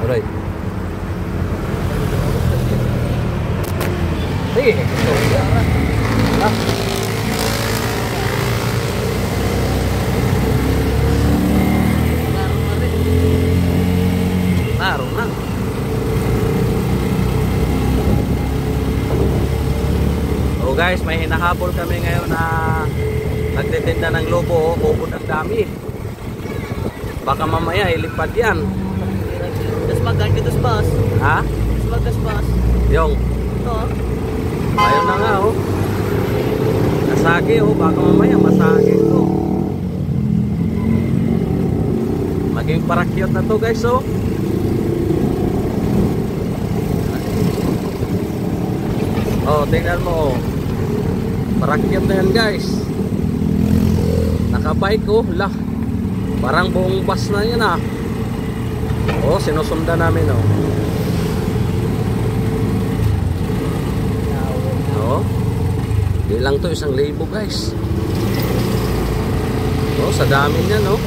Alright. Sige, ito. Laro na. So guys, may hinahabol kami ngayon na nagtitinda ng lobo, bubod ang dami. Baka mamaya ilipad yan. Das magkakitos bus. Ha? Das magkas bus. Yung. Ito. Ayaw na nga oh. Nasagi oh, baka mamaya masagi ito. Maging parakyot na to guys oh. Oh, tingnan mo oh. Parakyot na yan guys. Nakabike oh, lah. Parang buong bus na yan ah. Oh, sinusundan namin oh. Oh. Di lang to 1,000 guys. Oh, sa dami niya no.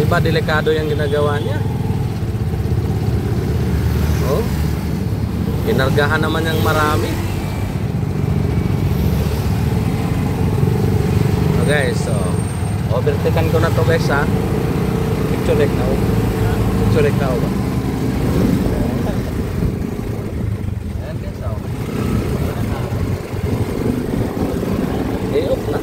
Iba delikado yung ginagawa niya. Oh. Kinargahan naman yung marami. Oh guys, so overtaken ko na to guys ha. Picture like now. Picture like now ba? Ayan guys oh. Off na.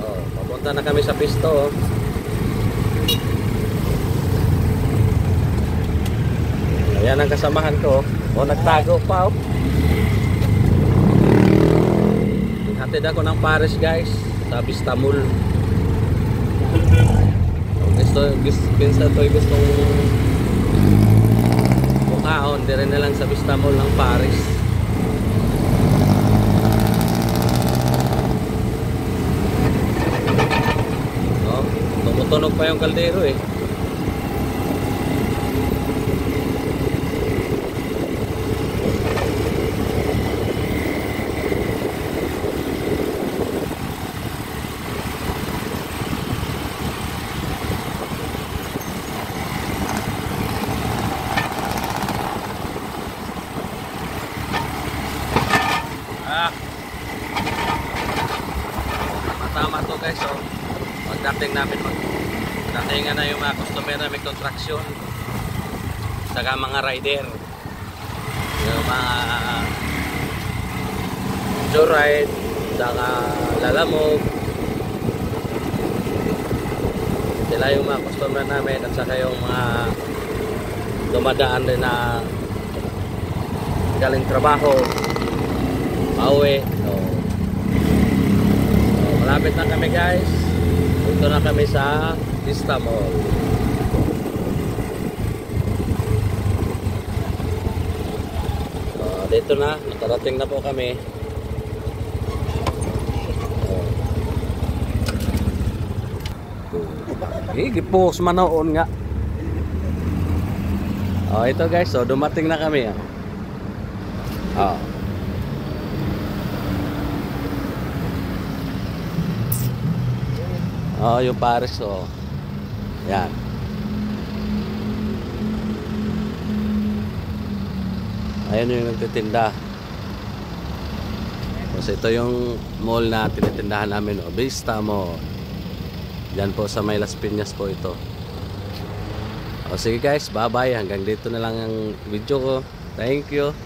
Oh, papunta na kami sa pisto oh. Ayan ang kasamahan ko. O, nagtago pa o. Hatid ako ng Paris guys. Sa Vista Mall. Pinsa to gustong mukhaon. Dire na lang sa Vista Mall ng Paris. O, tumutunog pa yung kaldero eh. Tama to guys so pagdating namin datingan na yung mga customer na may contraction saka mga rider yung mga joyride saka lalamog sila yung mga customer namin at saka yung mga dumadaan din na galing trabaho pauwi so malapit na kami guys. Dito na kami sa Vista Mall. Dito na, nakarating na po kami. Gipos manoon nga. Oh, ito guys, so dumating na kami. Oh. Oh, yung Paris oh. Yan. Ayan yung nagtitinda. Kasi ito yung mall na tinitindahan namin oh, Vista Mall. Diyan po sa may Las Piñas po ito. O sige guys, bye bye. Hanggang dito na lang ang video ko. Thank you.